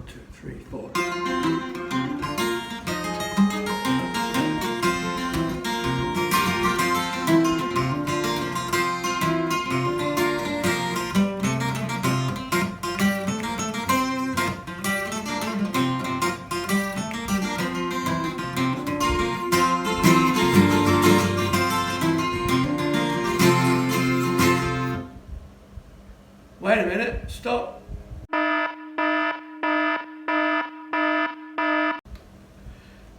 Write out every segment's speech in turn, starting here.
2, 3, 4. Wait a minute, stop.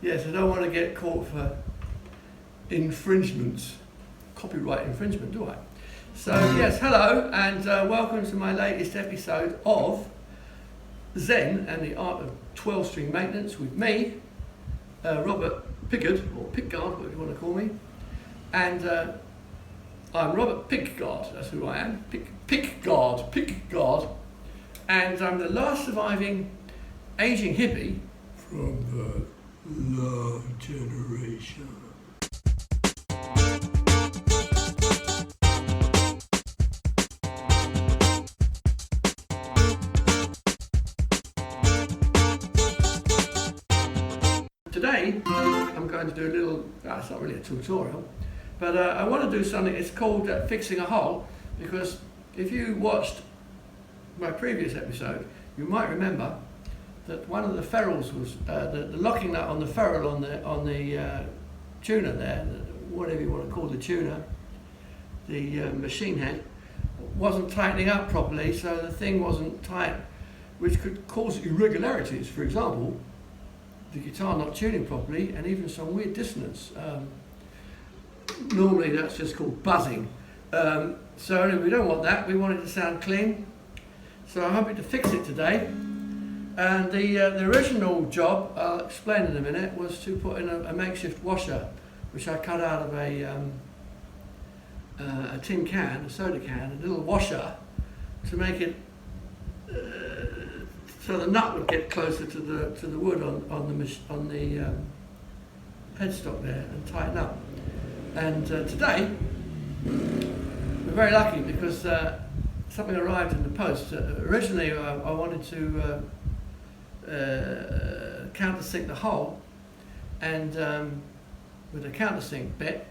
Yes, I don't want to get caught for infringements, copyright infringement, do I? So yes, hello and welcome to my latest episode of Zen and the Art of 12-String Maintenance with me, Robert Pickard, or Pickguard, what you want to call me. And I'm Robert Pickguard, that's who I am, Pickguard. And I'm the last surviving aging hippie from the love generation. Today, I'm going to do a little, it's not really a tutorial, but I want to do something, it's called fixing a hole, because if you watched my previous episode, you might remember that one of the ferrules was, the locking nut on the ferrule on the tuner there, whatever you want to call the tuner, the machine head, wasn't tightening up properly, so the thing wasn't tight, which could cause irregularities. For example, the guitar not tuning properly and even some weird dissonance. Normally that's just called buzzing. So anyway, we don't want that, we want it to sound clean. So I'm hoping to fix it today. And the original job, I'll explain in a minute, was to put in a makeshift washer, which I cut out of a tin can, a soda can, a little washer, to make it so the nut would get closer to the wood on the headstock there and tighten up. And today we're very lucky because something arrived in the post. Originally I wanted to countersink the hole and with a countersink bit,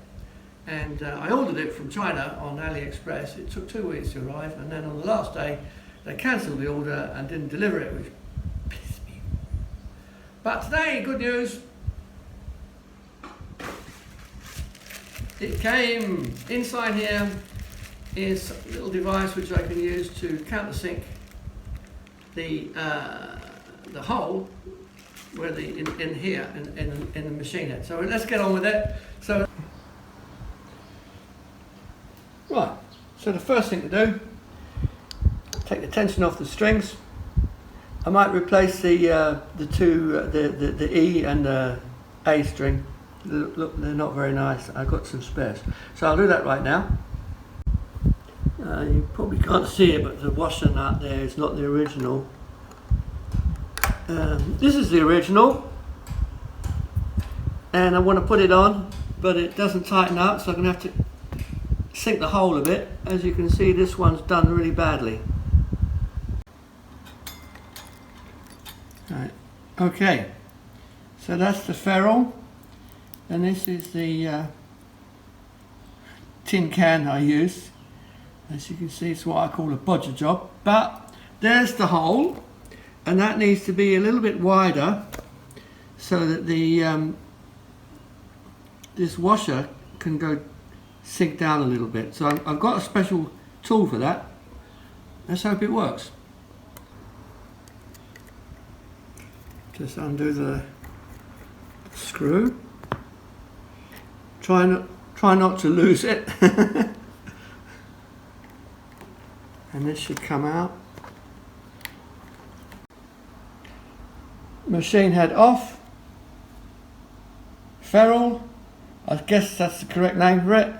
and I ordered it from China on AliExpress. It took 2 weeks to arrive, and then on the last day they cancelled the order and didn't deliver it, which pissed me. But today, good news, it came. Inside here is a little device which I can use to countersink the hole where in here in the machine head. So let's get on with it. So right. So the first thing to do, take the tension off the strings. I might replace the E and the A string. Look, they're not very nice. I've got some spares, so I'll do that right now. You probably can't see it, but the washer nut there is not the original. This is the original, and I want to put it on, but it doesn't tighten up, so I'm going to have to sink the hole a bit. As you can see, this one's done really badly. Right. Okay, so that's the ferrule, and this is the tin can I use. As you can see, it's what I call a bodger job, but there's the hole, and that needs to be a little bit wider so that the this washer can go sink down a little bit. So I've got a special tool for that. Let's hope it works. Just undo the screw. Try not to lose it. And this should come out. Machine head off. Ferrule, I guess that's the correct name for it.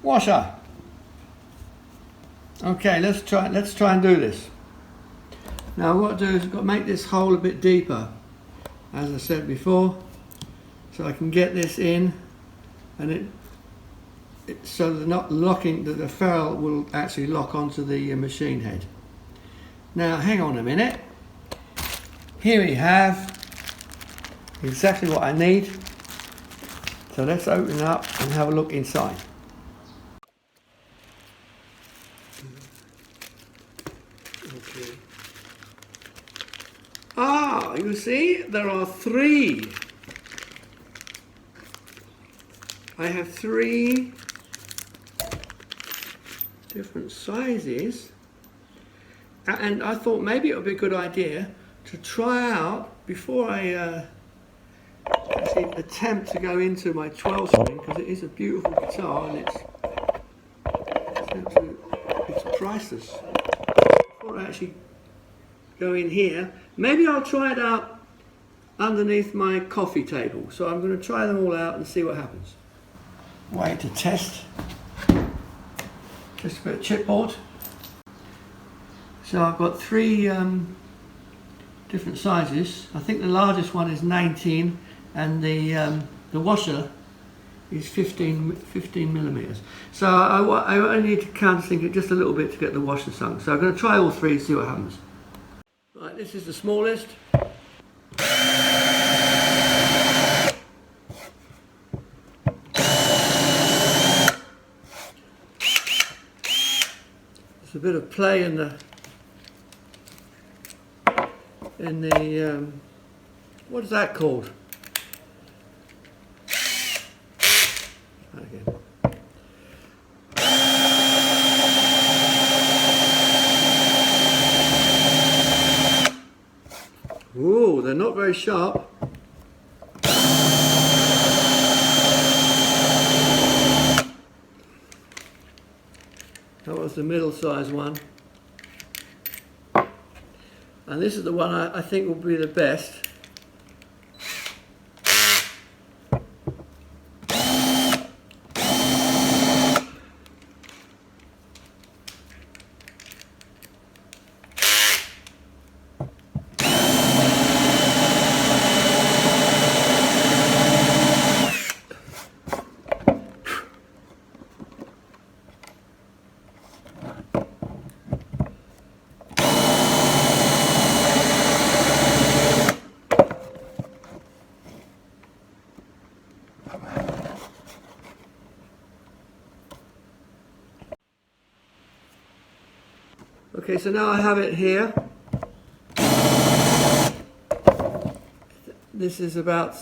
Washer. Okay, let's try and do this. Now what I've got to do is I've got to make this hole a bit deeper, as I said before, so I can get this in, and so they're not locking, that the ferrule will actually lock onto the machine head. Now hang on a minute. Here we have exactly what I need. So let's open it up and have a look inside. Okay. Ah, you see, there are three. I have three different sizes, and I thought maybe it would be a good idea to try out before I actually attempt to go into my 12 string, because it is a beautiful guitar and it's priceless. Before I actually go in here, maybe I'll try it out underneath my coffee table. So I'm going to try them all out and see what happens. Way to test. Just a bit of chipboard. So I've got three different sizes. I think the largest one is 19 and the washer is 15 millimeters. So I only need to countersink it just a little bit to get the washer sunk. So I'm going to try all three and see what happens. Right, this is the smallest. There's a bit of play in the what is that called? Again. Ooh, they're not very sharp. That was the middle size one. And this is the one I think will be the best. Okay, so now I have it here. This is about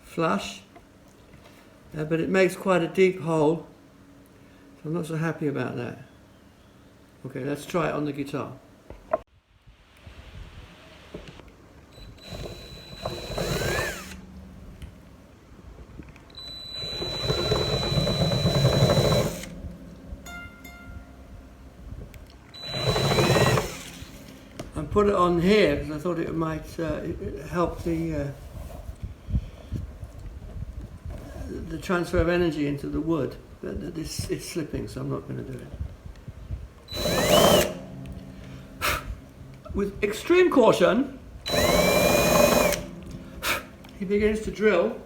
flush, but it makes quite a deep hole, so I'm not so happy about that. Okay, let's try it on the guitar. Put it on here because I thought it might help the transfer of energy into the wood, but it's slipping, so I'm not going to do it. With extreme caution, he begins to drill,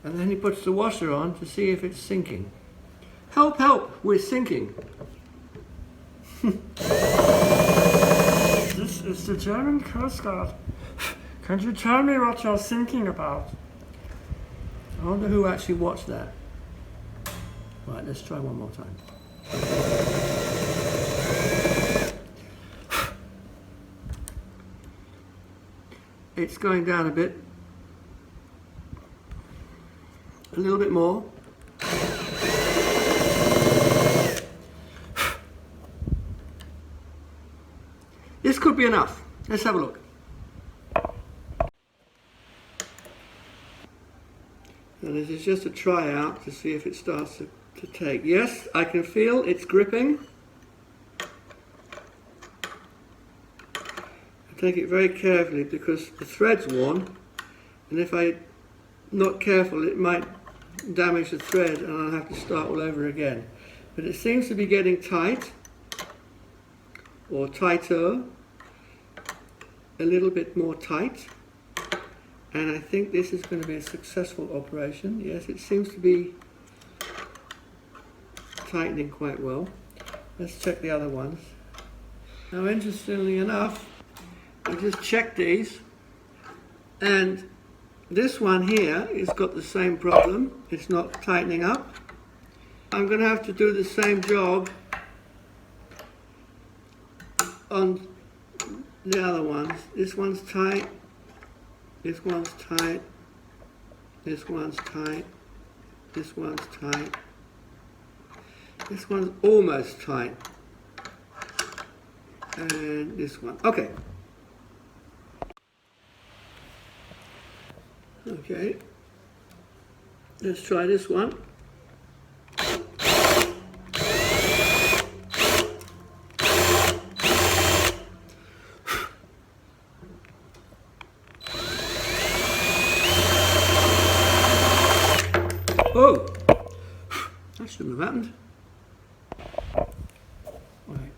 and then he puts the washer on to see if it's sinking. Help, help, we're sinking. This is the German Coast Guard. Can you tell me what you're thinking about? I wonder who actually watched that. Right, let's try one more time. It's going down a bit. A little bit more. This could be enough. Let's have a look. Now this is just a tryout to see if it starts to take. Yes, I can feel it's gripping. I take it very carefully because the thread's worn, and if I'm not careful it might damage the thread and I'll have to start all over again. But it seems to be getting tight, or tighter, a little bit more tight, and I think this is going to be a successful operation. Yes, it seems to be tightening quite well. Let's check the other ones. Now, interestingly enough, I just checked these, and this one here has got the same problem. It's not tightening up. I'm going to have to do the same job on the other ones. This one's tight, this one's tight, this one's tight, this one's tight, this one's almost tight, and this one. Okay. Okay. Let's try this one. Oh, that shouldn't have happened. Right.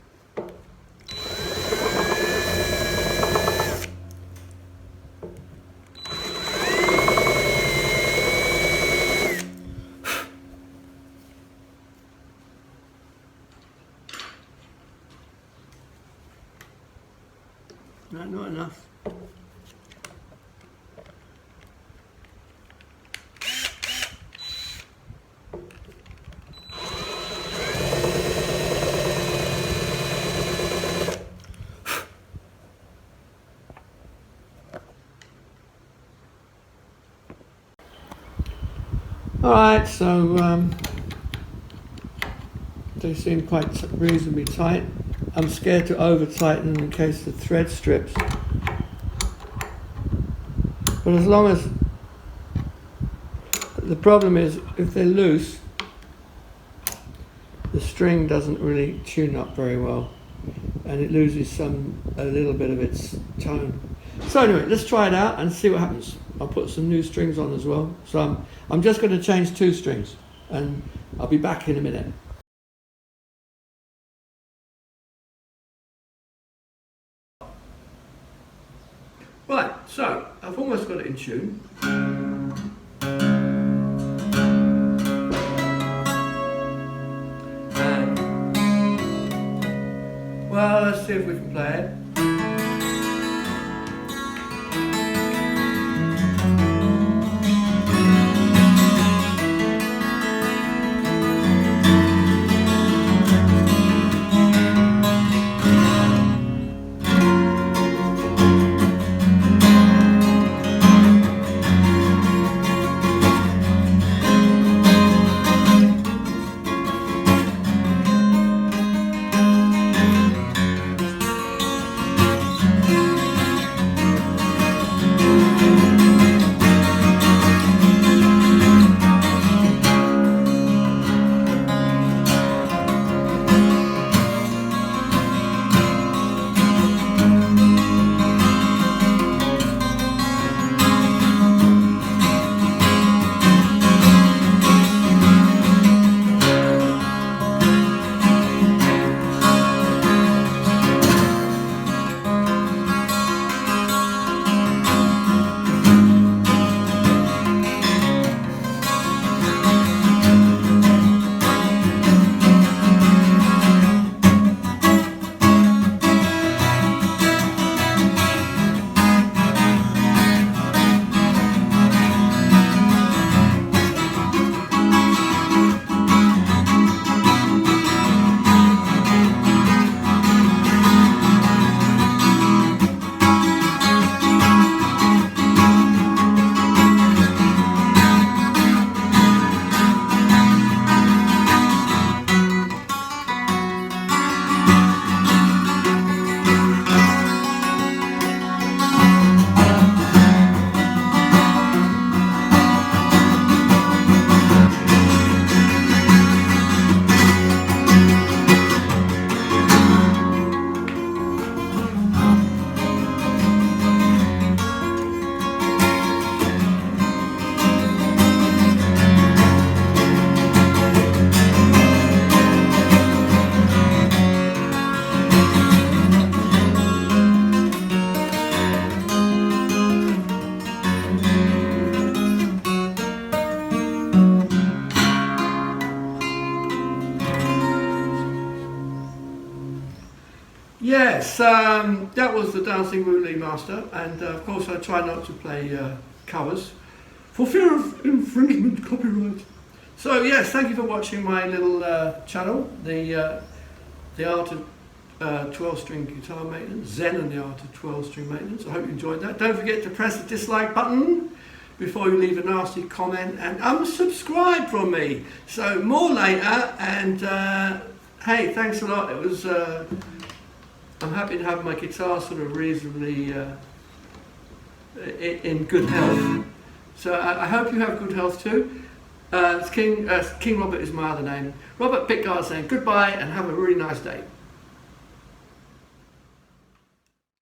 No, not enough. Alright, so they seem quite reasonably tight. I'm scared to over tighten them in case the thread strips. But as long as, the problem is if they're loose, the string doesn't really tune up very well and it loses a little bit of its tone. So anyway, let's try it out and see what happens. I'll put some new strings on as well. So I'm just going to change 2 strings and I'll be back in a minute. Right, so I've almost got it in tune. And, well, let's see if we can play it. Yes, that was the Dancing Woolly Master, and of course I try not to play covers for fear of infringement copyright. So yes, thank you for watching my little channel, the art of 12-string guitar maintenance, Zen and the art of 12-string maintenance. I hope you enjoyed that. Don't forget to press the dislike button before you leave a nasty comment, and unsubscribe from me. So more later, and hey, thanks a lot. It was. I'm happy to have my guitar sort of reasonably in good health. So I hope you have good health too. King Robert is my other name. Robert Pickard saying goodbye and have a really nice day.